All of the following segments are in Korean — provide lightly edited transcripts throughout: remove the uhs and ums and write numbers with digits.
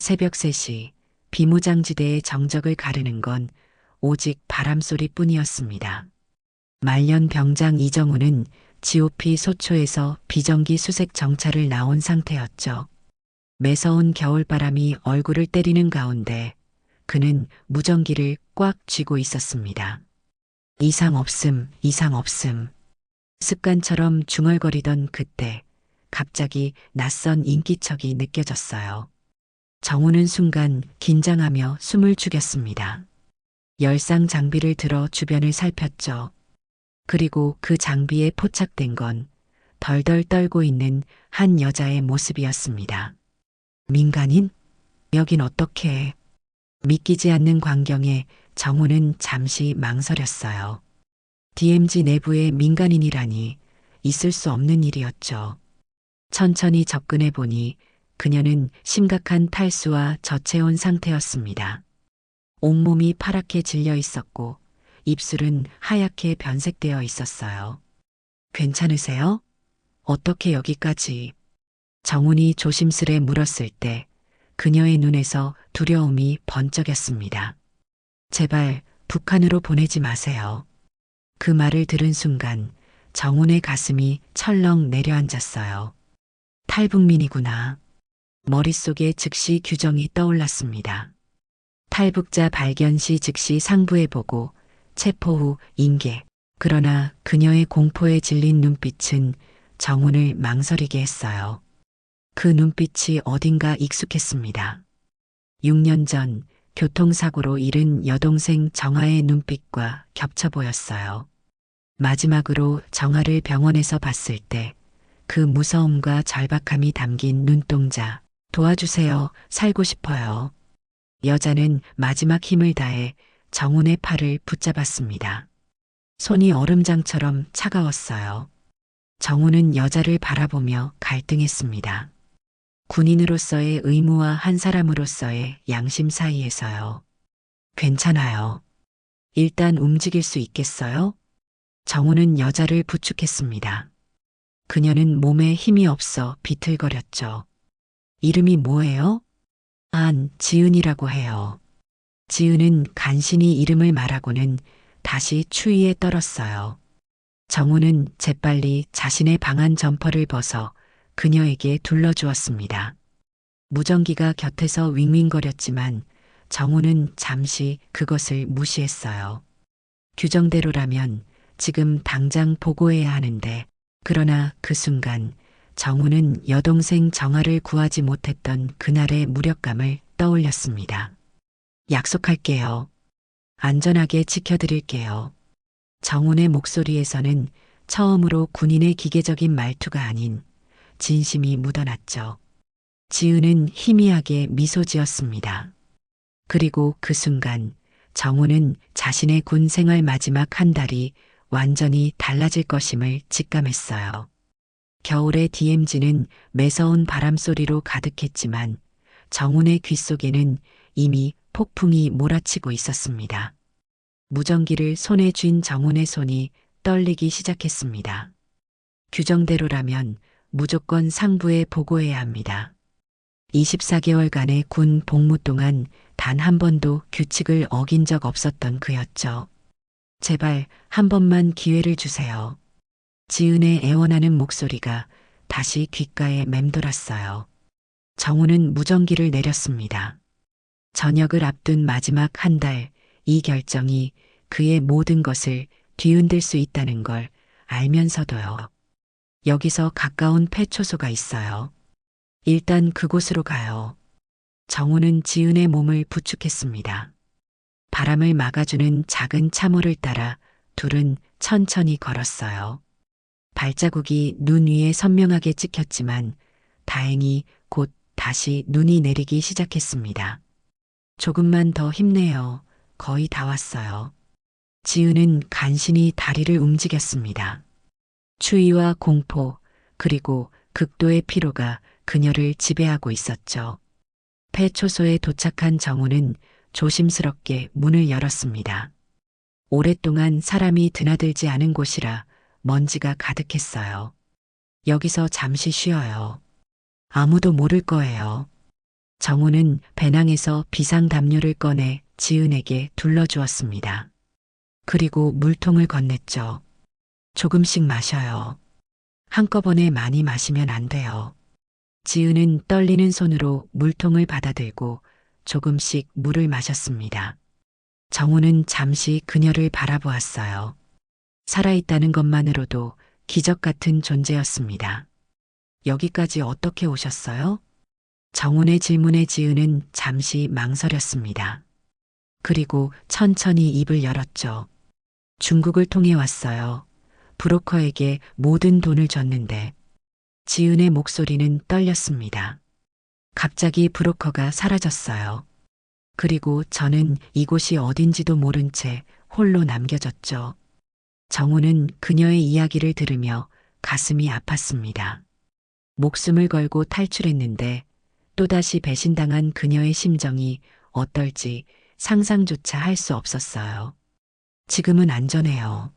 새벽 3시 비무장지대의 정적을 가르는 건 오직 바람소리뿐이었습니다. 말년 병장 이정우는 GOP 소초에서 비정기 수색 정찰을 나온 상태였죠. 매서운 겨울바람이 얼굴을 때리는 가운데 그는 무전기를 꽉 쥐고 있었습니다. 이상 없음, 이상 없음. 습관처럼 중얼거리던 그때 갑자기 낯선 인기척이 느껴졌어요. 정우는 순간 긴장하며 숨을 죽였습니다. 열상 장비를 들어 주변을 살폈죠. 그리고 그 장비에 포착된 건 덜덜 떨고 있는 한 여자의 모습이었습니다. 민간인? 여긴 어떻게? 믿기지 않는 광경에 정우는 잠시 망설였어요. DMZ 내부의 민간인이라니 있을 수 없는 일이었죠. 천천히 접근해 보니 그녀는 심각한 탈수와 저체온 상태였습니다. 온몸이 파랗게 질려 있었고 입술은 하얗게 변색되어 있었어요. 괜찮으세요? 어떻게 여기까지? 정훈이 조심스레 물었을 때 그녀의 눈에서 두려움이 번쩍였습니다. 제발 북한으로 보내지 마세요. 그 말을 들은 순간 정훈의 가슴이 철렁 내려앉았어요. 탈북민이구나. 머릿속에 즉시 규정이 떠올랐습니다. 탈북자 발견 시 즉시 상부해보고 체포 후 인계. 그러나 그녀의 공포에 질린 눈빛은 정훈을 망설이게 했어요. 그 눈빛이 어딘가 익숙했습니다. 6년 전 교통사고로 잃은 여동생 정아의 눈빛과 겹쳐 보였어요. 마지막으로 정아를 병원에서 봤을 때 그 무서움과 절박함이 담긴 눈동자. 도와주세요. 살고 싶어요. 여자는 마지막 힘을 다해 정훈의 팔을 붙잡았습니다. 손이 얼음장처럼 차가웠어요. 정훈은 여자를 바라보며 갈등했습니다. 군인으로서의 의무와 한 사람으로서의 양심 사이에서요. 괜찮아요. 일단 움직일 수 있겠어요? 정훈은 여자를 부축했습니다. 그녀는 몸에 힘이 없어 비틀거렸죠. 이름이 뭐예요? 지은이라고 해요. 지은은 간신히 이름을 말하고는 다시 추위에 떨었어요. 정우는 재빨리 자신의 방한 점퍼를 벗어 그녀에게 둘러주었습니다. 무전기가 곁에서 윙윙거렸지만 정우는 잠시 그것을 무시했어요. 규정대로라면 지금 당장 보고해야 하는데, 그러나 그 순간 정우는 여동생 정아를 구하지 못했던 그날의 무력감을 떠올렸습니다. 약속할게요. 안전하게 지켜드릴게요. 정훈의 목소리에서는 처음으로 군인의 기계적인 말투가 아닌 진심이 묻어났죠. 지은은 희미하게 미소 지었습니다. 그리고 그 순간 정훈은 자신의 군 생활 마지막 한 달이 완전히 달라질 것임을 직감했어요. 겨울의 DMZ는 매서운 바람소리로 가득했지만 정훈의 귓속에는 이미 폭풍이 몰아치고 있었습니다. 무전기를 손에 쥔 정훈의 손이 떨리기 시작했습니다. 규정대로라면 무조건 상부에 보고해야 합니다. 24개월간의 군 복무 동안 단 한 번도 규칙을 어긴 적 없었던 그였죠. 제발 한 번만 기회를 주세요. 지은의 애원하는 목소리가 다시 귓가에 맴돌았어요. 정우는 무전기를 내렸습니다. 전역을 앞둔 마지막 한 달, 이 결정이 그의 모든 것을 뒤흔들 수 있다는 걸 알면서도요. 여기서 가까운 폐초소가 있어요. 일단 그곳으로 가요. 정우는 지은의 몸을 부축했습니다. 바람을 막아주는 작은 참호를 따라 둘은 천천히 걸었어요. 발자국이 눈 위에 선명하게 찍혔지만 다행히 곧 다시 눈이 내리기 시작했습니다. 조금만 더 힘내요. 거의 다 왔어요. 지은은 간신히 다리를 움직였습니다. 추위와 공포, 그리고 극도의 피로가 그녀를 지배하고 있었죠. 폐초소에 도착한 정우는 조심스럽게 문을 열었습니다. 오랫동안 사람이 드나들지 않은 곳이라 먼지가 가득했어요. 여기서 잠시 쉬어요. 아무도 모를 거예요. 정우는 배낭에서 비상담요를 꺼내 지은에게 둘러주었습니다. 그리고 물통을 건넸죠. 조금씩 마셔요. 한꺼번에 많이 마시면 안 돼요. 지은은 떨리는 손으로 물통을 받아들고 조금씩 물을 마셨습니다. 정우는 잠시 그녀를 바라보았어요. 살아있다는 것만으로도 기적 같은 존재였습니다. 여기까지 어떻게 오셨어요? 정훈의 질문에 지은은 잠시 망설였습니다. 그리고 천천히 입을 열었죠. 중국을 통해 왔어요. 브로커에게 모든 돈을 줬는데. 지은의 목소리는 떨렸습니다. 갑자기 브로커가 사라졌어요. 그리고 저는 이곳이 어딘지도 모른 채 홀로 남겨졌죠. 정우는 그녀의 이야기를 들으며 가슴이 아팠습니다. 목숨을 걸고 탈출했는데 또다시 배신당한 그녀의 심정이 어떨지 상상조차 할 수 없었어요. 지금은 안전해요.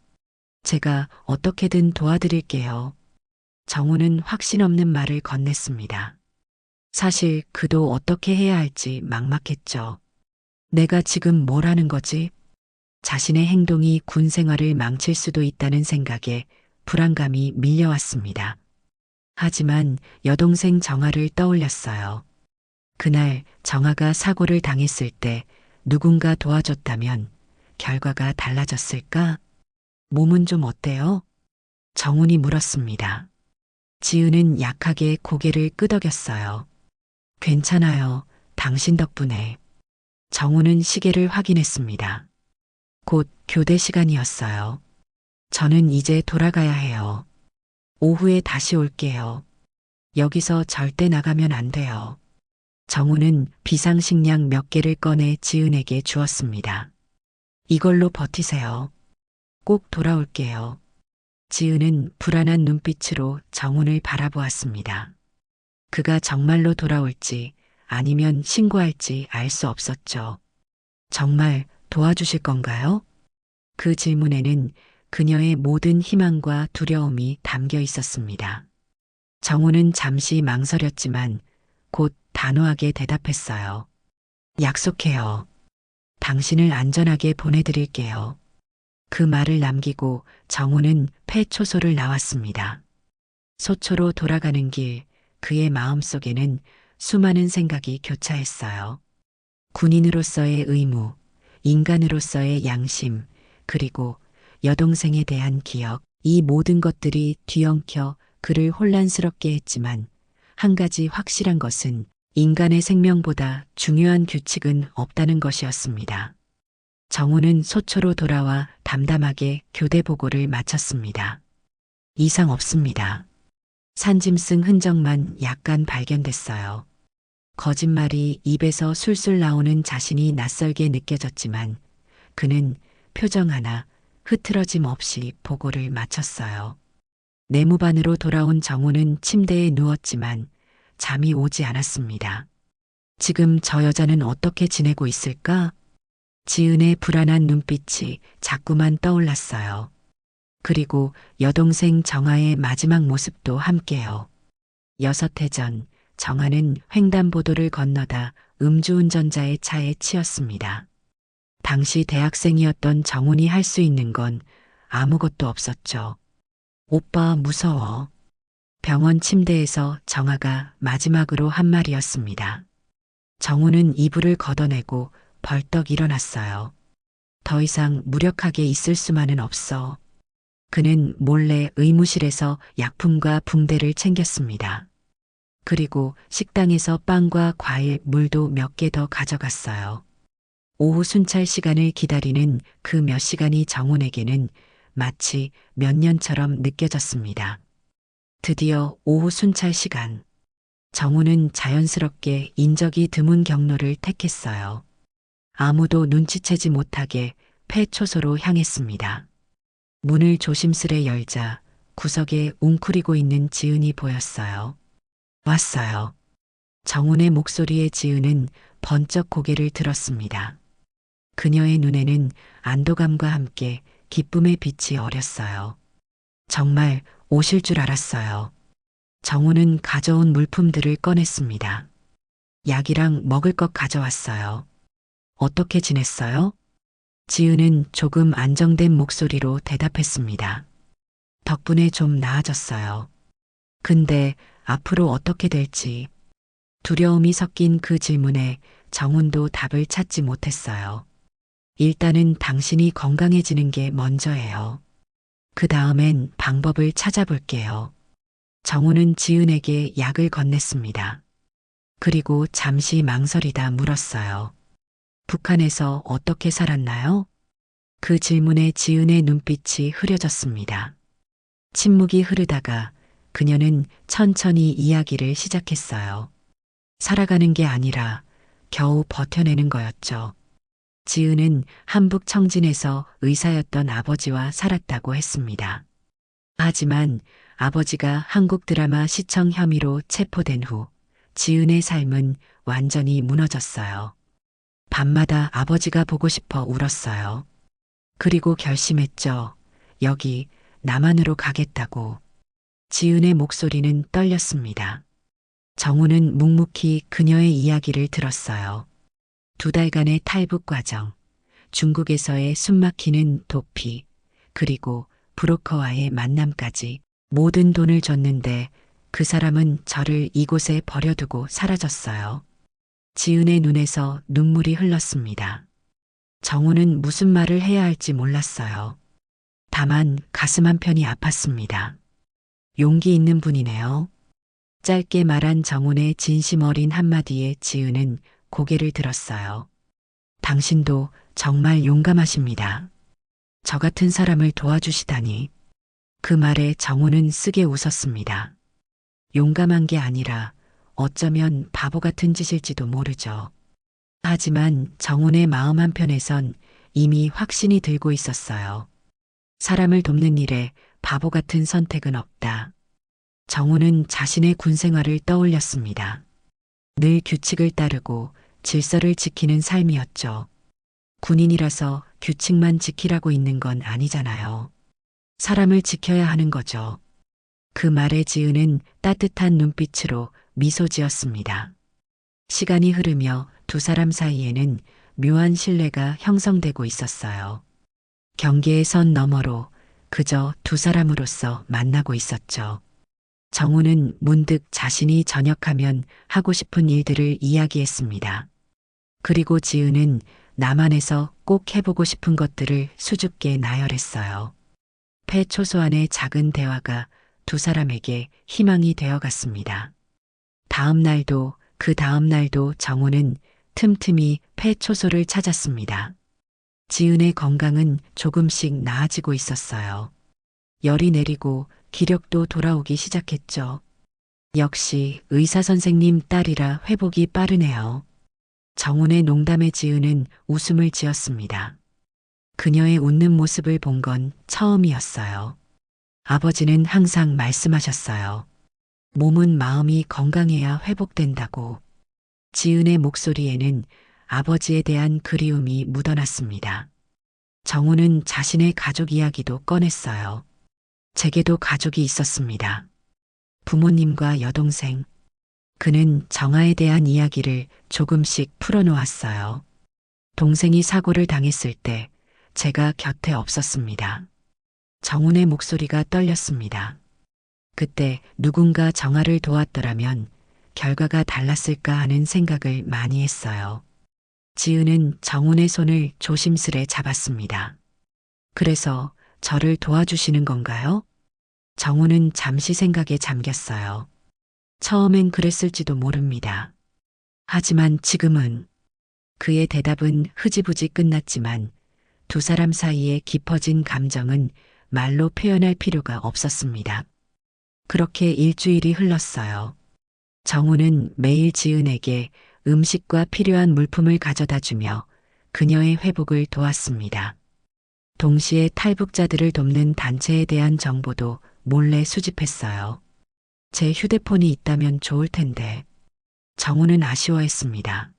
제가 어떻게든 도와드릴게요. 정우는 확신 없는 말을 건넸습니다. 사실 그도 어떻게 해야 할지 막막했죠. 내가 지금 뭘 하는 거지? 자신의 행동이 군 생활을 망칠 수도 있다는 생각에 불안감이 밀려왔습니다. 하지만 여동생 정아를 떠올렸어요. 그날 정아가 사고를 당했을 때 누군가 도와줬다면 결과가 달라졌을까? 몸은 좀 어때요? 정훈이 물었습니다. 지은은 약하게 고개를 끄덕였어요. 괜찮아요. 당신 덕분에. 정훈은 시계를 확인했습니다. 곧 교대 시간이었어요. 저는 이제 돌아가야 해요. 오후에 다시 올게요. 여기서 절대 나가면 안 돼요. 정우는 비상식량 몇 개를 꺼내 지은에게 주었습니다. 이걸로 버티세요. 꼭 돌아올게요. 지은은 불안한 눈빛으로 정훈을 바라보았습니다. 그가 정말로 돌아올지 아니면 신고할지 알 수 없었죠. 정말 도와주실 건가요? 그 질문에는 그녀의 모든 희망과 두려움이 담겨 있었습니다. 정우는 잠시 망설였지만 곧 단호하게 대답했어요. 약속해요. 당신을 안전하게 보내드릴게요. 그 말을 남기고 정우는 폐초소를 나왔습니다. 소초로 돌아가는 길, 그의 마음속에는 수많은 생각이 교차했어요. 군인으로서의 의무, 인간으로서의 양심, 그리고 여동생에 대한 기억, 이 모든 것들이 뒤엉켜 그를 혼란스럽게 했지만 한 가지 확실한 것은 인간의 생명보다 중요한 규칙은 없다는 것이었습니다. 정우는 소초로 돌아와 담담하게 교대 보고를 마쳤습니다. 이상 없습니다. 산짐승 흔적만 약간 발견됐어요. 거짓말이 입에서 술술 나오는 자신이 낯설게 느껴졌지만 그는 표정 하나 흐트러짐 없이 보고를 마쳤어요. 내무반으로 돌아온 정우는 침대에 누웠지만 잠이 오지 않았습니다. 지금 저 여자는 어떻게 지내고 있을까? 지은의 불안한 눈빛이 자꾸만 떠올랐어요. 그리고 여동생 정아의 마지막 모습도 함께요. 6해 전 정아는 횡단보도를 건너다 음주운전자의 차에 치였습니다. 당시 대학생이었던 정훈이 할 수 있는 건 아무것도 없었죠. 오빠 무서워. 병원 침대에서 정아가 마지막으로 한 말이었습니다. 정훈은 이불을 걷어내고 벌떡 일어났어요. 더 이상 무력하게 있을 수만은 없어. 그는 몰래 의무실에서 약품과 붕대를 챙겼습니다. 그리고 식당에서 빵과 과일, 물도 몇 개 더 가져갔어요. 오후 순찰 시간을 기다리는 그 몇 시간이 정훈에게는 마치 몇 년처럼 느껴졌습니다. 드디어 오후 순찰 시간. 정훈은 자연스럽게 인적이 드문 경로를 택했어요. 아무도 눈치채지 못하게 폐초소로 향했습니다. 문을 조심스레 열자 구석에 웅크리고 있는 지은이 보였어요. 왔어요. 정훈의 목소리에 지은은 번쩍 고개를 들었습니다. 그녀의 눈에는 안도감과 함께 기쁨의 빛이 어렸어요. 정말 오실 줄 알았어요. 정훈은 가져온 물품들을 꺼냈습니다. 약이랑 먹을 것 가져왔어요. 어떻게 지냈어요? 지은은 조금 안정된 목소리로 대답했습니다. 덕분에 좀 나아졌어요. 근데 앞으로 어떻게 될지 두려움이 섞인 그 질문에 정훈도 답을 찾지 못했어요. 일단은 당신이 건강해지는 게 먼저예요. 그 다음엔 방법을 찾아볼게요. 정훈은 지은에게 약을 건넸습니다. 그리고 잠시 망설이다 물었어요. 북한에서 어떻게 살았나요? 그 질문에 지은의 눈빛이 흐려졌습니다. 침묵이 흐르다가 그녀는 천천히 이야기를 시작했어요. 살아가는 게 아니라 겨우 버텨내는 거였죠. 지은은 한북 청진에서 의사였던 아버지와 살았다고 했습니다. 하지만 아버지가 한국 드라마 시청 혐의로 체포된 후 지은의 삶은 완전히 무너졌어요. 밤마다 아버지가 보고 싶어 울었어요. 그리고 결심했죠. 여기 남한으로 가겠다고. 지은의 목소리는 떨렸습니다. 정우는 묵묵히 그녀의 이야기를 들었어요. 2달간의 탈북 과정, 중국에서의 숨막히는 도피, 그리고 브로커와의 만남까지 모든 돈을 줬는데 그 사람은 저를 이곳에 버려두고 사라졌어요. 지은의 눈에서 눈물이 흘렀습니다. 정우는 무슨 말을 해야 할지 몰랐어요. 다만 가슴 한편이 아팠습니다. 용기 있는 분이네요. 짧게 말한 정훈의 진심 어린 한마디에 지은은 고개를 들었어요. 당신도 정말 용감하십니다. 저 같은 사람을 도와주시다니. 그 말에 정훈은 쓰게 웃었습니다. 용감한 게 아니라 어쩌면 바보 같은 짓일지도 모르죠. 하지만 정훈의 마음 한편에선 이미 확신이 들고 있었어요. 사람을 돕는 일에 바보 같은 선택은 없다. 정훈은 자신의 군 생활을 떠올렸습니다. 늘 규칙을 따르고 질서를 지키는 삶이었죠. 군인이라서 규칙만 지키라고 있는 건 아니잖아요. 사람을 지켜야 하는 거죠. 그 말에 지은은 따뜻한 눈빛으로 미소 지었습니다. 시간이 흐르며 두 사람 사이에는 묘한 신뢰가 형성되고 있었어요. 경계의 선 너머로 그저 두 사람으로서 만나고 있었죠. 정우는 문득 자신이 전역하면 하고 싶은 일들을 이야기했습니다. 그리고 지은은 남한에서 꼭 해보고 싶은 것들을 수줍게 나열했어요. 폐초소안의 작은 대화가 두 사람에게 희망이 되어갔습니다. 다음 날도 그 다음 날도 정우는 틈틈이 폐초소를 찾았습니다. 지은의 건강은 조금씩 나아지고 있었어요. 열이 내리고 기력도 돌아오기 시작했죠. 역시 의사 선생님 딸이라 회복이 빠르네요. 정훈의 농담에 지은은 웃음을 지었습니다. 그녀의 웃는 모습을 본 건 처음이었어요. 아버지는 항상 말씀하셨어요. 몸은 마음이 건강해야 회복된다고. 지은의 목소리에는 아버지에 대한 그리움이 묻어났습니다. 정훈은 자신의 가족 이야기도 꺼냈어요. 제게도 가족이 있었습니다. 부모님과 여동생. 그는 정아에 대한 이야기를 조금씩 풀어놓았어요. 동생이 사고를 당했을 때 제가 곁에 없었습니다. 정훈의 목소리가 떨렸습니다. 그때 누군가 정아를 도왔더라면 결과가 달랐을까 하는 생각을 많이 했어요. 지은은 정훈의 손을 조심스레 잡았습니다. 그래서 저를 도와주시는 건가요? 정훈은 잠시 생각에 잠겼어요. 처음엔 그랬을지도 모릅니다. 하지만 지금은 그의 대답은 흐지부지 끝났지만 두 사람 사이에 깊어진 감정은 말로 표현할 필요가 없었습니다. 그렇게 일주일이 흘렀어요. 정훈은 매일 지은에게 음식과 필요한 물품을 가져다 주며 그녀의 회복을 도왔습니다. 동시에 탈북자들을 돕는 단체에 대한 정보도 몰래 수집했어요. 제 휴대폰이 있다면 좋을 텐데. 정훈은 아쉬워했습니다.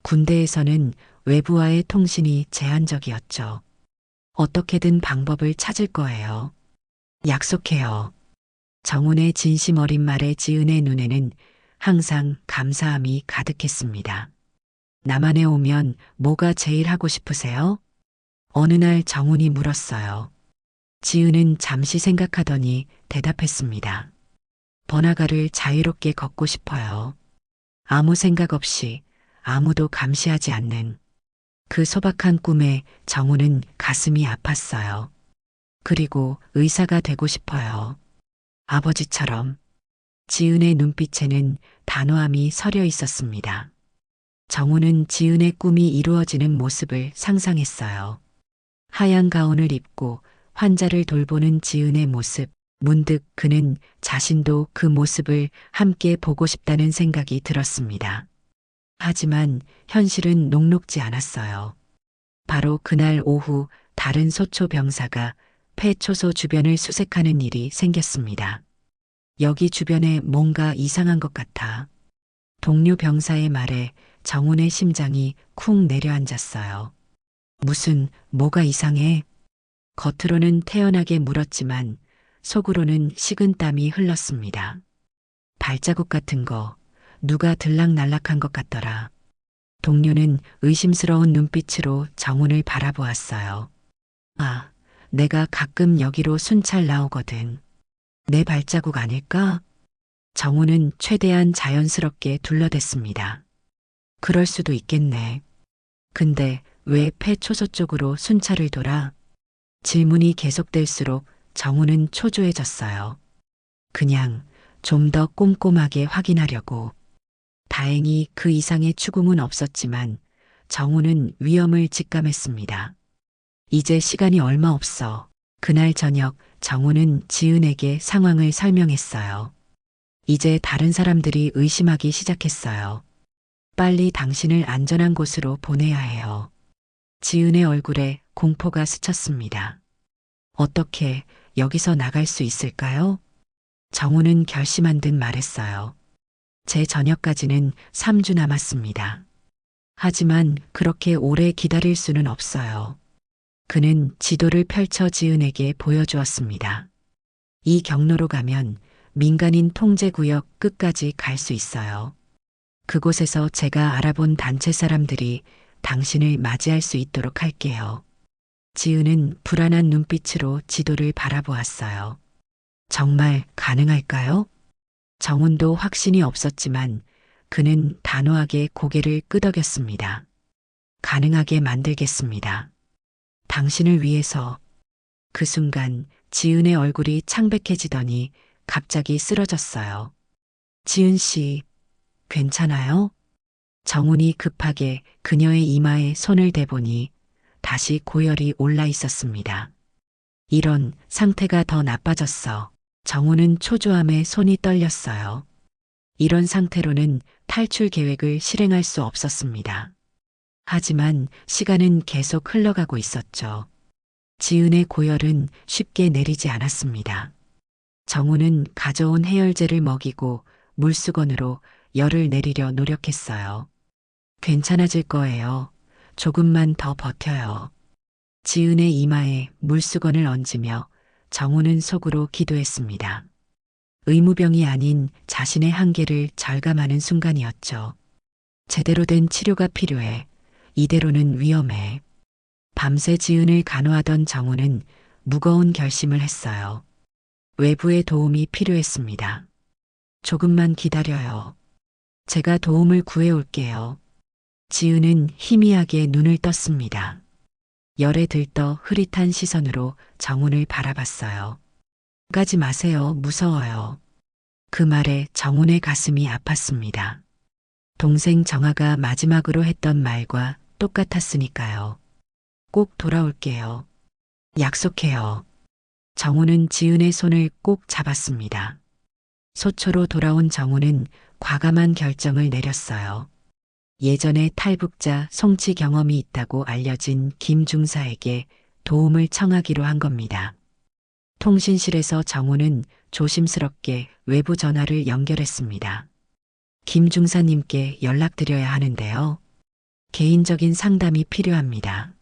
군대에서는 외부와의 통신이 제한적이었죠. 어떻게든 방법을 찾을 거예요. 약속해요. 정훈의 진심 어린 말에 지은의 눈에는 항상 감사함이 가득했습니다. 남한에 오면 뭐가 제일 하고 싶으세요? 어느 날 정훈이 물었어요. 지은은 잠시 생각하더니 대답했습니다. 번화가를 자유롭게 걷고 싶어요. 아무 생각 없이 아무도 감시하지 않는 그 소박한 꿈에 정훈은 가슴이 아팠어요. 그리고 의사가 되고 싶어요. 아버지처럼. 지은의 눈빛에는 단호함이 서려 있었습니다. 정훈은 지은의 꿈이 이루어지는 모습을 상상했어요. 하얀 가운을 입고 환자를 돌보는 지은의 모습, 문득 그는 자신도 그 모습을 함께 보고 싶다는 생각이 들었습니다. 하지만 현실은 녹록지 않았어요. 바로 그날 오후 다른 소초 병사가 폐초소 주변을 수색하는 일이 생겼습니다. 여기 주변에 뭔가 이상한 것 같아. 동료 병사의 말에 정훈의 심장이 쿵 내려앉았어요. 뭐가 이상해? 겉으로는 태연하게 물었지만 속으로는 식은땀이 흘렀습니다. 발자국 같은 거, 누가 들락날락한 것 같더라. 동료는 의심스러운 눈빛으로 정훈을 바라보았어요. 아, 내가 가끔 여기로 순찰 나오거든. 내 발자국 아닐까? 정훈은 최대한 자연스럽게 둘러댔습니다. 그럴 수도 있겠네. 근데 왜 폐초소 쪽으로 순찰을 돌아? 질문이 계속될수록 정훈은 초조해졌어요. 그냥 좀 더 꼼꼼하게 확인하려고. 다행히 그 이상의 추궁은 없었지만 정훈은 위험을 직감했습니다. 이제 시간이 얼마 없어. 그날 저녁 정훈은 지은에게 상황을 설명했어요. 이제 다른 사람들이 의심하기 시작했어요. 빨리 당신을 안전한 곳으로 보내야 해요. 지은의 얼굴에 공포가 스쳤습니다. 어떻게 여기서 나갈 수 있을까요? 정훈은 결심한 듯 말했어요. 제 저녁까지는 3주 남았습니다. 하지만 그렇게 오래 기다릴 수는 없어요. 그는 지도를 펼쳐 지은에게 보여주었습니다. 이 경로로 가면 민간인 통제구역 끝까지 갈 수 있어요. 그곳에서 제가 알아본 단체 사람들이 당신을 맞이할 수 있도록 할게요. 지은은 불안한 눈빛으로 지도를 바라보았어요. 정말 가능할까요? 정훈도 확신이 없었지만 그는 단호하게 고개를 끄덕였습니다. 가능하게 만들겠습니다. 당신을 위해서. 그 순간 지은의 얼굴이 창백해지더니 갑자기 쓰러졌어요. 지은 씨, 괜찮아요? 정훈이 급하게 그녀의 이마에 손을 대보니 다시 고열이 올라 있었습니다. 이런, 상태가 더 나빠졌어. 정훈은 초조함에 손이 떨렸어요. 이런 상태로는 탈출 계획을 실행할 수 없었습니다. 하지만 시간은 계속 흘러가고 있었죠. 지은의 고열은 쉽게 내리지 않았습니다. 정훈은 가져온 해열제를 먹이고 물수건으로 열을 내리려 노력했어요. 괜찮아질 거예요. 조금만 더 버텨요. 지은의 이마에 물수건을 얹으며 정훈은 속으로 기도했습니다. 의무병이 아닌 자신의 한계를 절감하는 순간이었죠. 제대로 된 치료가 필요해. 이대로는 위험해. 밤새 지은을 간호하던 정훈은 무거운 결심을 했어요. 외부의 도움이 필요했습니다. 조금만 기다려요. 제가 도움을 구해올게요. 지은은 희미하게 눈을 떴습니다. 열에 들떠 흐릿한 시선으로 정훈을 바라봤어요. 가지 마세요. 무서워요. 그 말에 정훈의 가슴이 아팠습니다. 동생 정아가 마지막으로 했던 말과 똑같았으니까요. 꼭 돌아올게요. 약속해요. 정훈은 지은의 손을 꼭 잡았습니다. 소초로 돌아온 정훈은 과감한 결정을 내렸어요. 예전에 탈북자 송치 경험이 있다고 알려진 김 중사에게 도움을 청하기로 한 겁니다. 통신실에서 정훈은 조심스럽게 외부 전화를 연결했습니다. 김 중사님께 연락드려야 하는데요. 개인적인 상담이 필요합니다.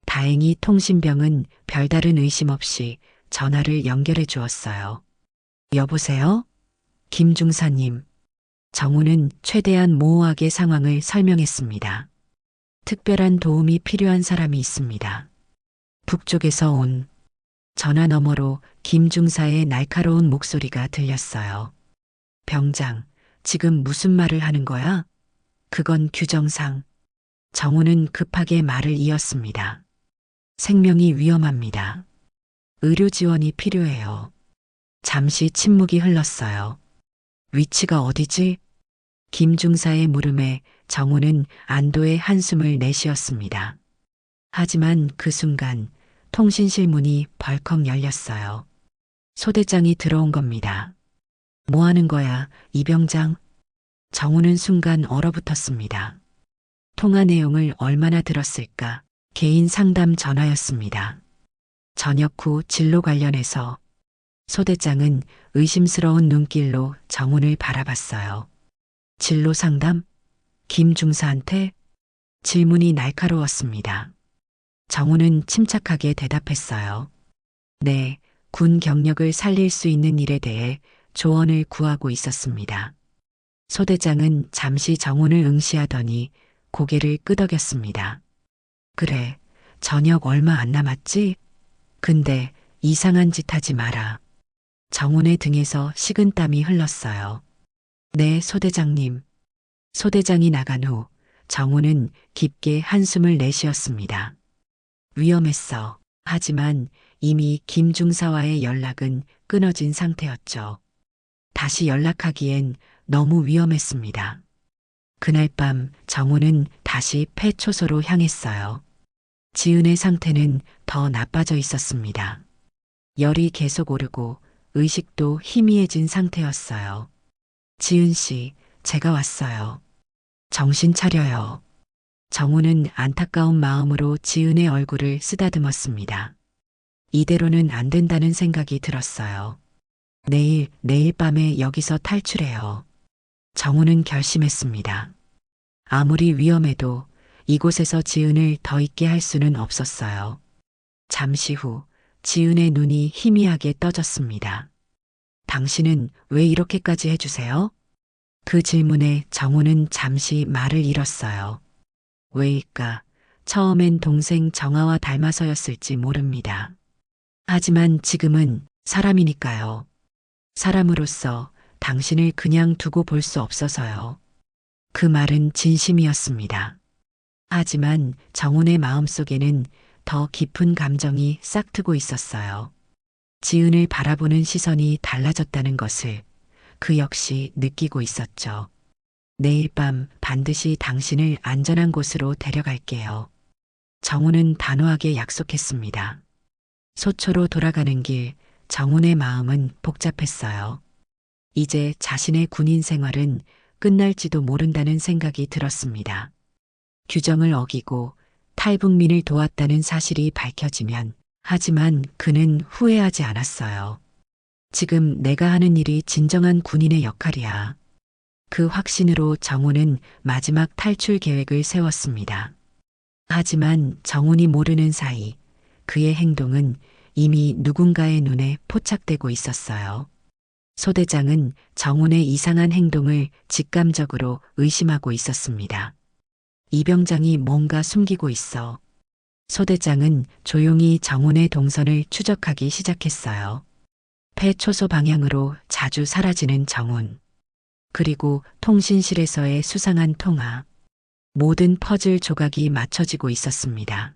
다행히 통신병은 별다른 의심 없이 전화를 연결해 주었어요. 여보세요? 김 중사님. 정우는 최대한 모호하게 상황을 설명했습니다. 특별한 도움이 필요한 사람이 있습니다. 북쪽에서 온. 전화 너머로 김 중사의 날카로운 목소리가 들렸어요. 병장, 지금 무슨 말을 하는 거야? 그건 규정상. 정우는 급하게 말을 이었습니다. 생명이 위험합니다. 의료 지원이 필요해요. 잠시 침묵이 흘렀어요. 위치가 어디지? 김 중사의 물음에 정우는 안도의 한숨을 내쉬었습니다. 하지만 그 순간 통신실 문이 벌컥 열렸어요. 소대장이 들어온 겁니다. 뭐 하는 거야, 이 병장? 정우는 순간 얼어붙었습니다. 통화 내용을 얼마나 들었을까? 개인 상담 전화였습니다. 저녁 후 진로 관련해서 소대장은 의심스러운 눈길로 정훈을 바라봤어요. 진로 상담? 김 중사한테? 질문이 날카로웠습니다. 정훈은 침착하게 대답했어요. 네, 군 경력을 살릴 수 있는 일에 대해 조언을 구하고 있었습니다. 소대장은 잠시 정훈을 응시하더니 고개를 끄덕였습니다. 그래, 저녁 얼마 안 남았지? 근데 이상한 짓 하지 마라. 정훈의 등에서 식은땀이 흘렀어요. 네, 소대장님. 소대장이 나간 후 정훈은 깊게 한숨을 내쉬었습니다. 위험했어. 하지만 이미 김 중사와의 연락은 끊어진 상태였죠. 다시 연락하기엔 너무 위험했습니다. 그날 밤 정훈은 다시 폐초소로 향했어요. 지은의 상태는 더 나빠져 있었습니다. 열이 계속 오르고 의식도 희미해진 상태였어요. 지은 씨, 제가 왔어요. 정신 차려요. 정우는 안타까운 마음으로 지은의 얼굴을 쓰다듬었습니다. 이대로는 안 된다는 생각이 들었어요. 내일 밤에 여기서 탈출해요. 정우는 결심했습니다. 아무리 위험해도 이곳에서 지은을 더 있게 할 수는 없었어요. 잠시 후 지은의 눈이 희미하게 떠졌습니다. 당신은 왜 이렇게까지 해주세요? 그 질문에 정우는 잠시 말을 잃었어요. 왜일까? 처음엔 동생 정아와 닮아서였을지 모릅니다. 하지만 지금은 사람이니까요. 사람으로서 당신을 그냥 두고 볼 수 없어서요. 그 말은 진심이었습니다. 하지만 정훈의 마음속에는 더 깊은 감정이 싹트고 있었어요. 지은을 바라보는 시선이 달라졌다는 것을 그 역시 느끼고 있었죠. 내일 밤 반드시 당신을 안전한 곳으로 데려갈게요. 정훈은 단호하게 약속했습니다. 소초로 돌아가는 길, 정훈의 마음은 복잡했어요. 이제 자신의 군인 생활은 끝날지도 모른다는 생각이 들었습니다. 규정을 어기고 탈북민을 도왔다는 사실이 밝혀지면, 하지만 그는 후회하지 않았어요. 지금 내가 하는 일이 진정한 군인의 역할이야. 그 확신으로 정훈은 마지막 탈출 계획을 세웠습니다. 하지만 정훈이 모르는 사이 그의 행동은 이미 누군가의 눈에 포착되고 있었어요. 소대장은 정훈의 이상한 행동을 직감적으로 의심하고 있었습니다. 이 병장이 뭔가 숨기고 있어. 소대장은 조용히 정훈의 동선을 추적하기 시작했어요. 폐초소 방향으로 자주 사라지는 정훈. 그리고 통신실에서의 수상한 통화. 모든 퍼즐 조각이 맞춰지고 있었습니다.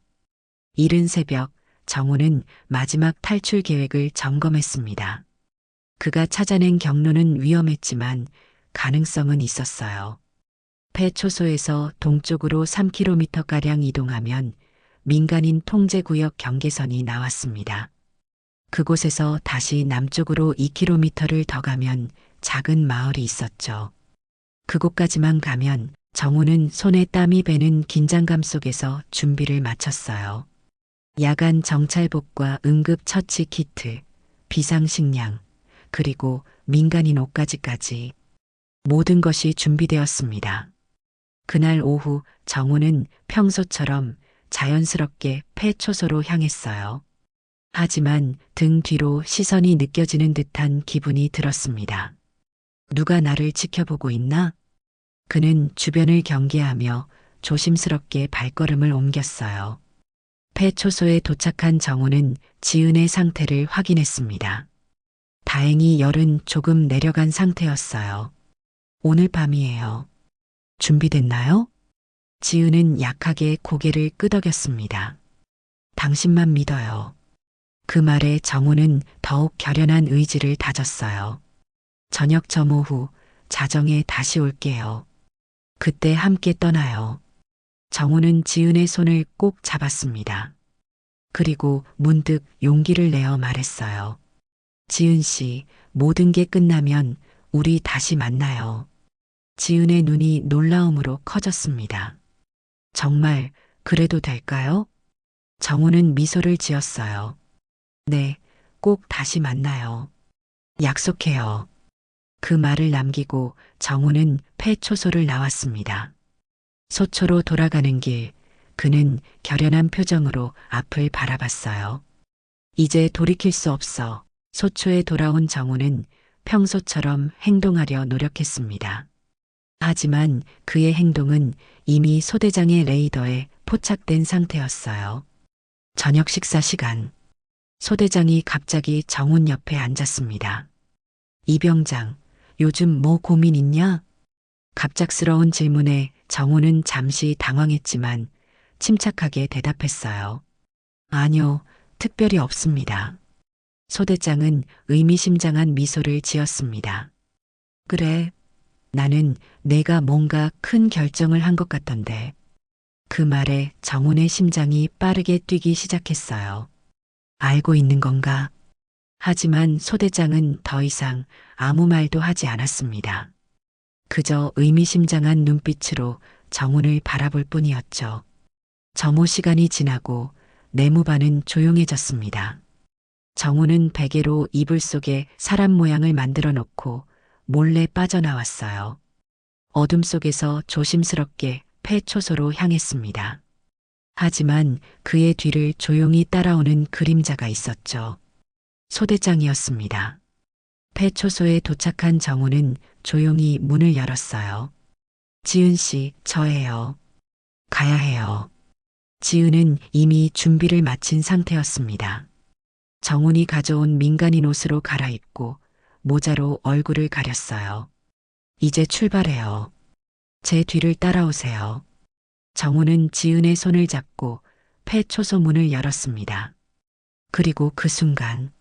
이른 새벽 정훈은 마지막 탈출 계획을 점검했습니다. 그가 찾아낸 경로는 위험했지만 가능성은 있었어요. 폐초소에서 동쪽으로 3km가량 이동하면 민간인 통제구역 경계선이 나왔습니다. 그곳에서 다시 남쪽으로 2km를 더 가면 작은 마을이 있었죠. 그곳까지만 가면 정우는 손에 땀이 배는 긴장감 속에서 준비를 마쳤어요. 야간 정찰복과 응급처치 키트, 비상식량, 그리고 민간인 옷가지까지 모든 것이 준비되었습니다. 그날 오후 정우는 평소처럼 자연스럽게 폐초소로 향했어요. 하지만 등 뒤로 시선이 느껴지는 듯한 기분이 들었습니다. 누가 나를 지켜보고 있나? 그는 주변을 경계하며 조심스럽게 발걸음을 옮겼어요. 폐초소에 도착한 정우는 지은의 상태를 확인했습니다. 다행히 열은 조금 내려간 상태였어요. 오늘 밤이에요. 준비됐나요? 지은은 약하게 고개를 끄덕였습니다. 당신만 믿어요. 그 말에 정우는 더욱 결연한 의지를 다졌어요. 저녁 점호 후 자정에 다시 올게요. 그때 함께 떠나요. 정우는 지은의 손을 꼭 잡았습니다. 그리고 문득 용기를 내어 말했어요. 지은 씨, 모든 게 끝나면 우리 다시 만나요. 지은의 눈이 놀라움으로 커졌습니다. 정말 그래도 될까요? 정우는 미소를 지었어요. 네, 꼭 다시 만나요. 약속해요. 그 말을 남기고 정우는 폐초소를 나왔습니다. 소초로 돌아가는 길, 그는 결연한 표정으로 앞을 바라봤어요. 이제 돌이킬 수 없어. 소초에 돌아온 정우는 평소처럼 행동하려 노력했습니다. 하지만 그의 행동은 이미 소대장의 레이더에 포착된 상태였어요. 저녁 식사 시간. 소대장이 갑자기 정훈 옆에 앉았습니다. 이병장, 요즘 뭐 고민 있냐? 갑작스러운 질문에 정훈은 잠시 당황했지만 침착하게 대답했어요. 아니요, 특별히 없습니다. 소대장은 의미심장한 미소를 지었습니다. 그래, 나는 내가 뭔가 큰 결정을 한 것 같던데. 그 말에 정훈의 심장이 빠르게 뛰기 시작했어요. 알고 있는 건가? 하지만 소대장은 더 이상 아무 말도 하지 않았습니다. 그저 의미심장한 눈빛으로 정훈을 바라볼 뿐이었죠. 점호 시간이 지나고 내무반은 조용해졌습니다. 정훈은 베개로 이불 속에 사람 모양을 만들어 놓고 몰래 빠져나왔어요. 어둠 속에서 조심스럽게 폐초소로 향했습니다. 하지만 그의 뒤를 조용히 따라오는 그림자가 있었죠. 소대장이었습니다. 폐초소에 도착한 정우는 조용히 문을 열었어요. 지은 씨, 저예요. 가야 해요. 지은은 이미 준비를 마친 상태였습니다. 정훈이 가져온 민간인 옷으로 갈아입고 모자로 얼굴을 가렸어요. 이제 출발해요. 제 뒤를 따라오세요. 정훈은 지은의 손을 잡고 폐초소 문을 열었습니다. 그리고 그 순간,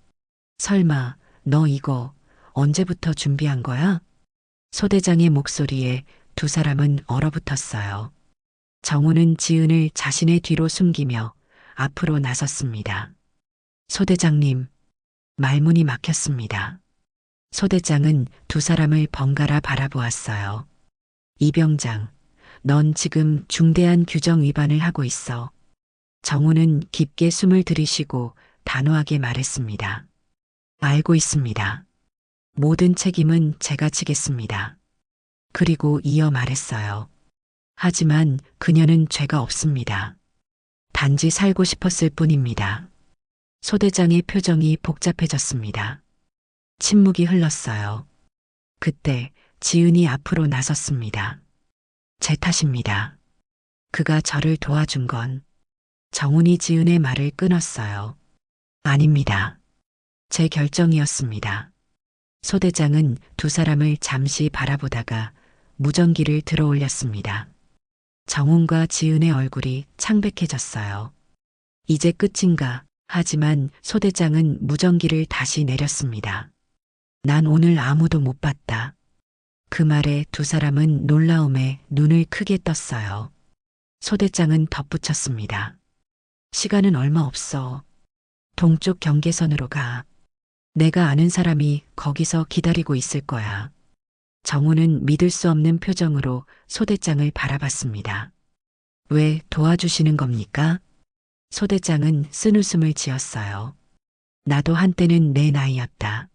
설마 너 이거 언제부터 준비한 거야? 소대장의 목소리에 두 사람은 얼어붙었어요. 정훈은 지은을 자신의 뒤로 숨기며 앞으로 나섰습니다. 소대장님, 말문이 막혔습니다. 소대장은 두 사람을 번갈아 바라보았어요. 이병장, 넌 지금 중대한 규정 위반을 하고 있어. 정우는 깊게 숨을 들이쉬고 단호하게 말했습니다. 알고 있습니다. 모든 책임은 제가 지겠습니다. 그리고 이어 말했어요. 하지만 그녀는 죄가 없습니다. 단지 살고 싶었을 뿐입니다. 소대장의 표정이 복잡해졌습니다. 침묵이 흘렀어요. 그때 지은이 앞으로 나섰습니다. 제 탓입니다. 그가 저를 도와준 건. 정훈이 지은의 말을 끊었어요. 아닙니다. 제 결정이었습니다. 소대장은 두 사람을 잠시 바라보다가 무전기를 들어 올렸습니다. 정훈과 지은의 얼굴이 창백해졌어요. 이제 끝인가? 하지만 소대장은 무전기를 다시 내렸습니다. 난 오늘 아무도 못 봤다. 그 말에 두 사람은 놀라움에 눈을 크게 떴어요. 소대장은 덧붙였습니다. 시간은 얼마 없어. 동쪽 경계선으로 가. 내가 아는 사람이 거기서 기다리고 있을 거야. 정우는 믿을 수 없는 표정으로 소대장을 바라봤습니다. 왜 도와주시는 겁니까? 소대장은 쓴웃음을 지었어요. 나도 한때는 내 나이였다.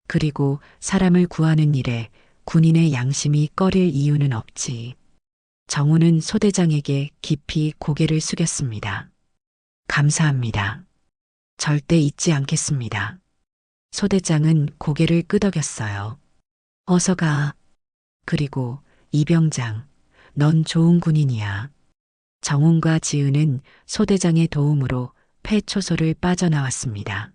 그리고 사람을 구하는 일에 군인의 양심이 꺼릴 이유는 없지. 정우는 소대장에게 깊이 고개를 숙였습니다. 감사합니다. 절대 잊지 않겠습니다. 소대장은 고개를 끄덕였어요. 어서 가. 그리고 이병장, 넌 좋은 군인이야. 정훈과 지은은 소대장의 도움으로 폐초소를 빠져나왔습니다.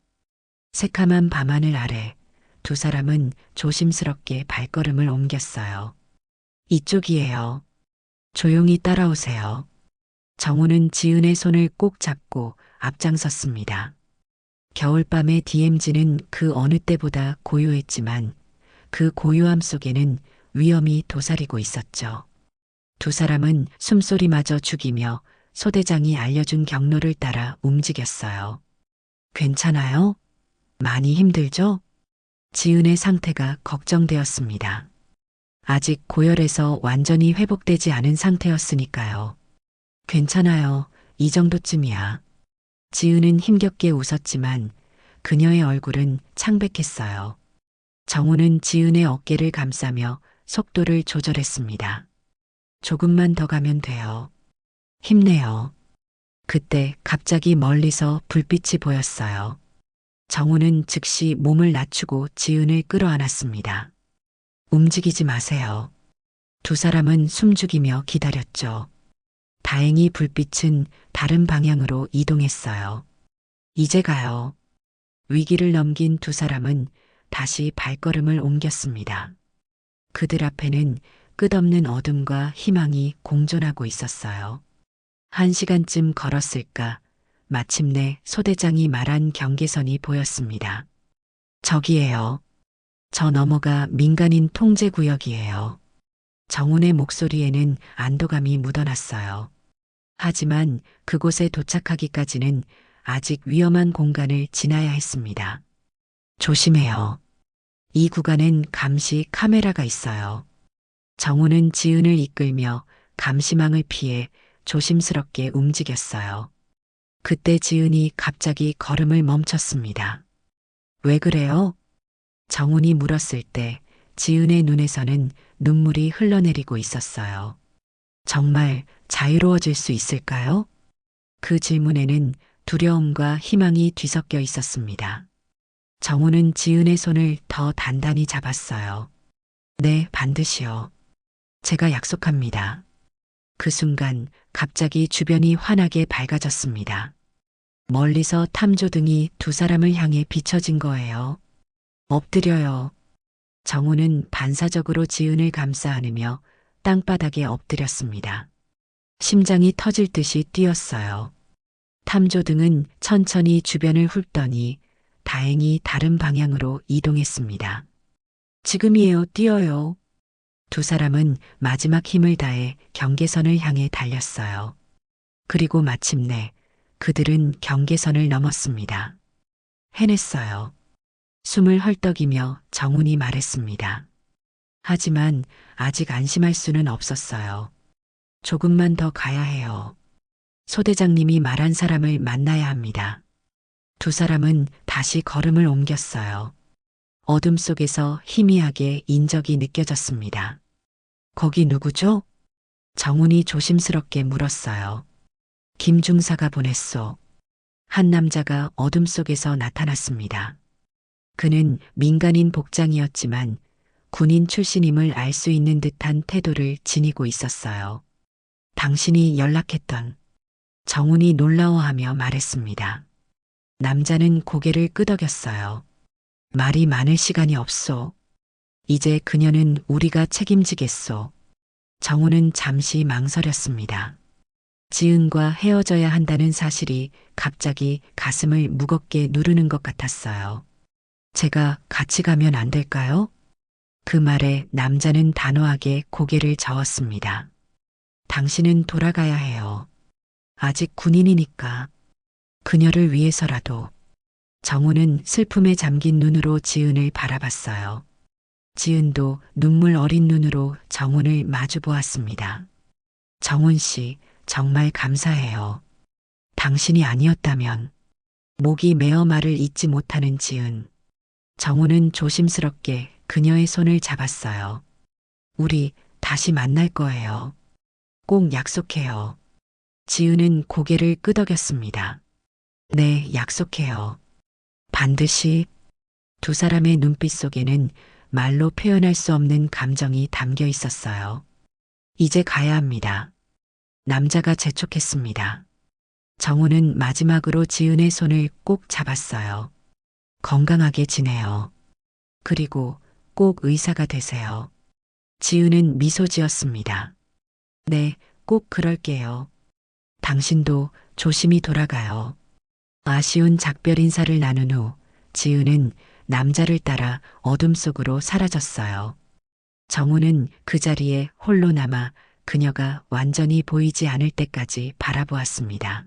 새카만 밤하늘 아래 두 사람은 조심스럽게 발걸음을 옮겼어요. 이쪽이에요. 조용히 따라오세요. 정훈은 지은의 손을 꼭 잡고 앞장섰습니다. 겨울밤의 DMZ는 그 어느 때보다 고요했지만 그 고요함 속에는 위험이 도사리고 있었죠. 두 사람은 숨소리마저 죽이며 소대장이 알려준 경로를 따라 움직였어요. 괜찮아요? 많이 힘들죠? 지은의 상태가 걱정되었습니다. 아직 고열에서 완전히 회복되지 않은 상태였으니까요. 괜찮아요. 이 정도쯤이야. 지은은 힘겹게 웃었지만 그녀의 얼굴은 창백했어요. 정우는 지은의 어깨를 감싸며 속도를 조절했습니다. 조금만 더 가면 돼요. 힘내요. 그때 갑자기 멀리서 불빛이 보였어요. 정우는 즉시 몸을 낮추고 지은을 끌어안았습니다. 움직이지 마세요. 두 사람은 숨죽이며 기다렸죠. 다행히 불빛은 다른 방향으로 이동했어요. 이제 가요. 위기를 넘긴 두 사람은 다시 발걸음을 옮겼습니다. 그들 앞에는 끝없는 어둠과 희망이 공존하고 있었어요. 1시간쯤 걸었을까 마침내 소대장이 말한 경계선이 보였습니다. 저기에요. 저 너머가 민간인 통제구역이에요. 정훈의 목소리에는 안도감이 묻어났어요. 하지만 그곳에 도착하기까지는 아직 위험한 공간을 지나야 했습니다. 조심해요. 이 구간엔 감시 카메라가 있어요. 정훈은 지은을 이끌며 감시망을 피해 조심스럽게 움직였어요. 그때 지은이 갑자기 걸음을 멈췄습니다. 왜 그래요? 정훈이 물었을 때 지은의 눈에서는 눈물이 흘러내리고 있었어요. 정말 자유로워질 수 있을까요? 그 질문에는 두려움과 희망이 뒤섞여 있었습니다. 정훈은 지은의 손을 더 단단히 잡았어요. 네, 반드시요. 제가 약속합니다. 그 순간 갑자기 주변이 환하게 밝아졌습니다. 멀리서 탐조등이 두 사람을 향해 비춰진 거예요. 엎드려요. 정우는 반사적으로 지은을 감싸 안으며 땅바닥에 엎드렸습니다. 심장이 터질 듯이 뛰었어요. 탐조등은 천천히 주변을 훑더니 다행히 다른 방향으로 이동했습니다. 지금이에요, 뛰어요. 두 사람은 마지막 힘을 다해 경계선을 향해 달렸어요. 그리고 마침내 그들은 경계선을 넘었습니다. 해냈어요. 숨을 헐떡이며 정훈이 말했습니다. 하지만 아직 안심할 수는 없었어요. 조금만 더 가야 해요. 소대장님이 말한 사람을 만나야 합니다. 두 사람은 다시 걸음을 옮겼어요. 어둠 속에서 희미하게 인적이 느껴졌습니다. 거기 누구죠? 정훈이 조심스럽게 물었어요. 김중사가 보냈소. 한 남자가 어둠 속에서 나타났습니다. 그는 민간인 복장이었지만 군인 출신임을 알 수 있는 듯한 태도를 지니고 있었어요. 당신이 연락했던 정훈이 놀라워하며 말했습니다. 남자는 고개를 끄덕였어요. 말이 많을 시간이 없소. 이제 그녀는 우리가 책임지겠소. 정훈은 잠시 망설였습니다. 지은과 헤어져야 한다는 사실이 갑자기 가슴을 무겁게 누르는 것 같았어요. 제가 같이 가면 안 될까요? 그 말에 남자는 단호하게 고개를 저었습니다. 당신은 돌아가야 해요. 아직 군인이니까. 그녀를 위해서라도. 정우는 슬픔에 잠긴 눈으로 지은을 바라봤어요. 지은도 눈물 어린 눈으로 정훈을 마주 보았습니다. 정훈 씨, 정말 감사해요. 당신이 아니었다면. 목이 메어 말을 잇지 못하는 지은. 정훈은 조심스럽게 그녀의 손을 잡았어요. 우리 다시 만날 거예요. 꼭 약속해요. 지은은 고개를 끄덕였습니다. 네, 약속해요. 반드시. 두 사람의 눈빛 속에는 말로 표현할 수 없는 감정이 담겨 있었어요. 이제 가야 합니다. 남자가 재촉했습니다. 정우는 마지막으로 지은의 손을 꼭 잡았어요. 건강하게 지내요. 그리고 꼭 의사가 되세요. 지은은 미소 지었습니다. 네, 꼭 그럴게요. 당신도 조심히 돌아가요. 아쉬운 작별 인사를 나눈 후 지은은 남자를 따라 어둠 속으로 사라졌어요. 정우는 그 자리에 홀로 남아 그녀가 완전히 보이지 않을 때까지 바라보았습니다.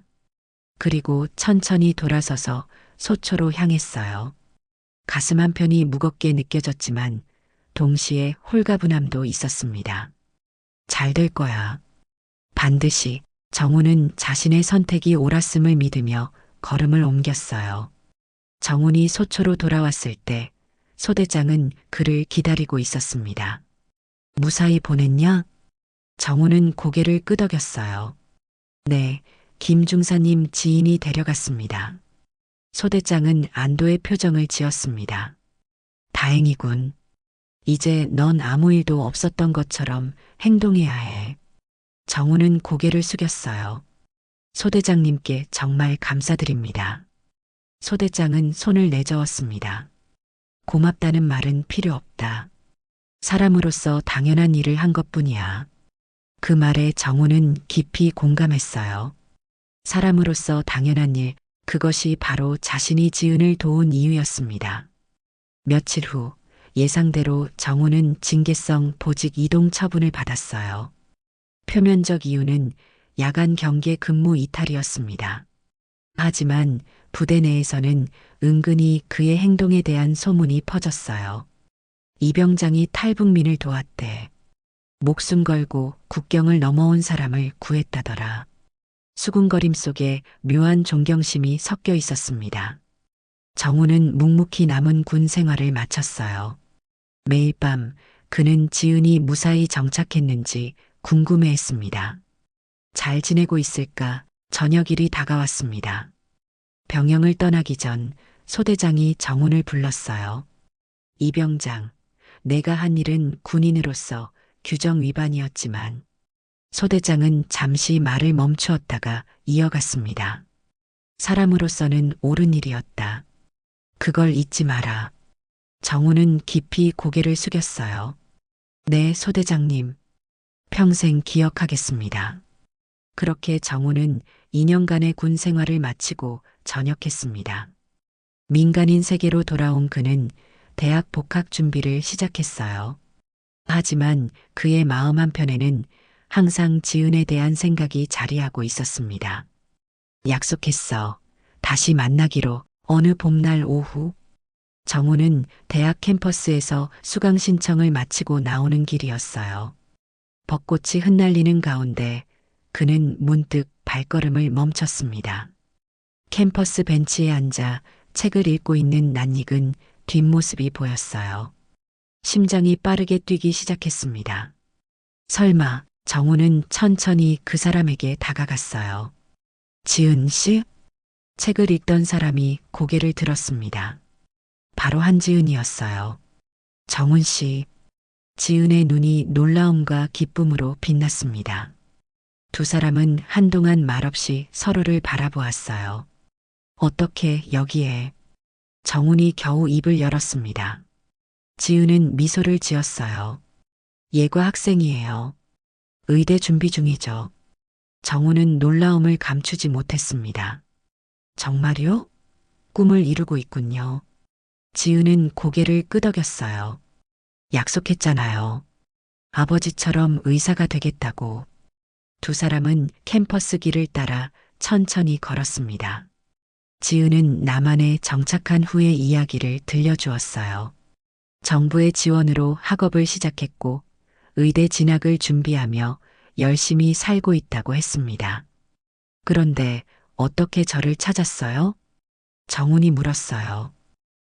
그리고 천천히 돌아서서 소초로 향했어요. 가슴 한편이 무겁게 느껴졌지만 동시에 홀가분함도 있었습니다. 잘 될 거야. 반드시. 정훈은 자신의 선택이 옳았음을 믿으며 걸음을 옮겼어요. 정훈이 소초로 돌아왔을 때 소대장은 그를 기다리고 있었습니다. 무사히 보냈냐? 정훈은 고개를 끄덕였어요. 네, 김 중사님 지인이 데려갔습니다. 소대장은 안도의 표정을 지었습니다. 다행이군. 이제 넌 아무 일도 없었던 것처럼 행동해야 해. 정우는 고개를 숙였어요. 소대장님께 정말 감사드립니다. 소대장은 손을 내저었습니다. 고맙다는 말은 필요 없다. 사람으로서 당연한 일을 한 것뿐이야. 그 말에 정우는 깊이 공감했어요. 사람으로서 당연한 일, 그것이 바로 자신이 지은을 도운 이유였습니다. 며칠 후 예상대로 정우는 징계성 보직 이동 처분을 받았어요. 표면적 이유는 야간 경계 근무 이탈이었습니다. 하지만 부대 내에서는 은근히 그의 행동에 대한 소문이 퍼졌어요. 이 병장이 탈북민을 도왔대. 목숨 걸고 국경을 넘어온 사람을 구했다더라. 수군거림 속에 묘한 존경심이 섞여 있었습니다. 정우는 묵묵히 남은 군 생활을 마쳤어요. 매일 밤 그는 지은이 무사히 정착했는지 궁금해했습니다. 잘 지내고 있을까? 저녁일이 다가왔습니다. 병영을 떠나기 전 소대장이 정훈을 불렀어요. 이 병장, 내가 한 일은 군인으로서 규정 위반이었지만 소대장은 잠시 말을 멈추었다가 이어갔습니다. 사람으로서는 옳은 일이었다. 그걸 잊지 마라. 정우는 깊이 고개를 숙였어요. 네, 소대장님. 평생 기억하겠습니다. 그렇게 정우는 2년간의 군 생활을 마치고 전역했습니다. 민간인 세계로 돌아온 그는 대학 복학 준비를 시작했어요. 하지만 그의 마음 한편에는 항상 지은에 대한 생각이 자리하고 있었습니다. 약속했어. 다시 만나기로. 어느 봄날 오후 정우는 대학 캠퍼스에서 수강 신청을 마치고 나오는 길이었어요. 벚꽃이 흩날리는 가운데 그는 문득 발걸음을 멈췄습니다. 캠퍼스 벤치에 앉아 책을 읽고 있는 낯익은 뒷모습이 보였어요. 심장이 빠르게 뛰기 시작했습니다. 설마 정우는 천천히 그 사람에게 다가갔어요. 지은 씨? 책을 읽던 사람이 고개를 들었습니다. 바로 한지은이었어요. 정훈 씨. 지은의 눈이 놀라움과 기쁨으로 빛났습니다. 두 사람은 한동안 말없이 서로를 바라보았어요. 어떻게 여기에? 정훈이 겨우 입을 열었습니다. 지은은 미소를 지었어요. 예과 학생이에요. 의대 준비 중이죠. 정훈은 놀라움을 감추지 못했습니다. 정말요? 꿈을 이루고 있군요. 지은은 고개를 끄덕였어요. 약속했잖아요. 아버지처럼 의사가 되겠다고. 두 사람은 캠퍼스 길을 따라 천천히 걸었습니다. 지은은 남한에 정착한 후의 이야기를 들려주었어요. 정부의 지원으로 학업을 시작했고 의대 진학을 준비하며 열심히 살고 있다고 했습니다. 그런데 어떻게 저를 찾았어요? 정훈이 물었어요.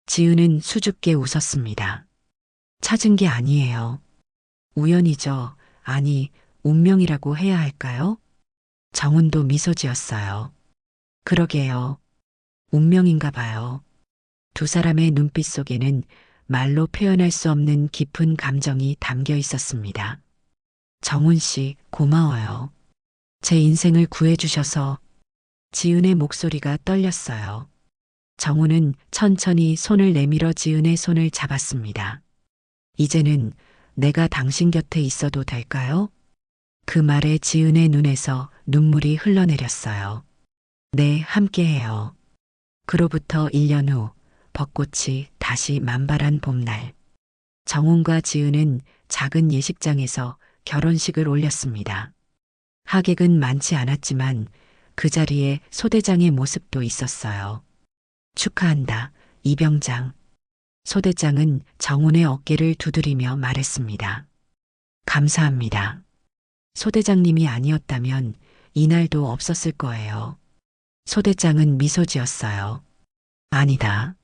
지은은 수줍게 웃었습니다. 찾은 게 아니에요. 우연이죠. 아니, 운명이라고 해야 할까요? 정훈도 미소 지었어요. 그러게요. 운명인가 봐요. 두 사람의 눈빛 속에는 말로 표현할 수 없는 깊은 감정이 담겨 있었습니다. 정훈 씨, 고마워요. 제 인생을 구해주셔서. 지은의 목소리가 떨렸어요. 정훈은 천천히 손을 내밀어 지은의 손을 잡았습니다. 이제는 내가 당신 곁에 있어도 될까요? 그 말에 지은의 눈에서 눈물이 흘러내렸어요. 네, 함께해요. 그로부터 1년 후 벚꽃이 다시 만발한 봄날. 정훈과 지은은 작은 예식장에서 결혼식을 올렸습니다. 하객은 많지 않았지만 그 자리에 소대장의 모습도 있었어요. 축하한다, 이병장. 소대장은 정훈의 어깨를 두드리며 말했습니다. 감사합니다. 소대장님이 아니었다면 이날도 없었을 거예요. 소대장은 미소 지었어요. 아니다.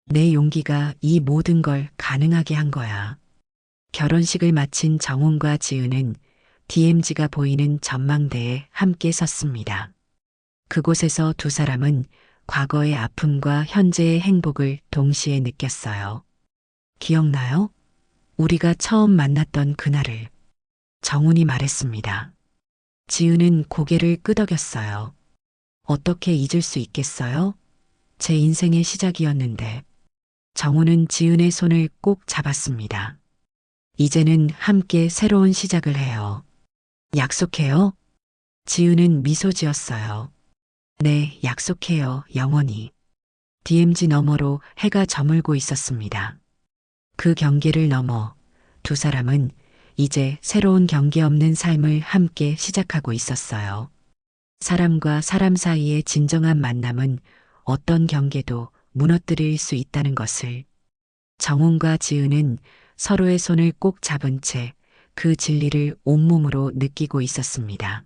내 용기가 이 모든 걸 가능하게 한 거야. 결혼식을 마친 정훈과 지은은 DMZ가 보이는 전망대에 함께 섰습니다. 그곳에서 두 사람은 과거의 아픔과 현재의 행복을 동시에 느꼈어요. 기억나요? 우리가 처음 만났던 그날을. 정훈이 말했습니다. 지은은 고개를 끄덕였어요. 어떻게 잊을 수 있겠어요? 제 인생의 시작이었는데. 정훈은 지은의 손을 꼭 잡았습니다. 이제는 함께 새로운 시작을 해요. 약속해요? 지은은 미소 지었어요. 네, 약속해요, 영원히. DMZ 너머로 해가 저물고 있었습니다. 그 경계를 넘어 두 사람은 이제 새로운 경계 없는 삶을 함께 시작하고 있었어요. 사람과 사람 사이의 진정한 만남은 어떤 경계도 무너뜨릴 수 있다는 것을. 정훈과 지은은 서로의 손을 꼭 잡은 채 그 진리를 온몸으로 느끼고 있었습니다.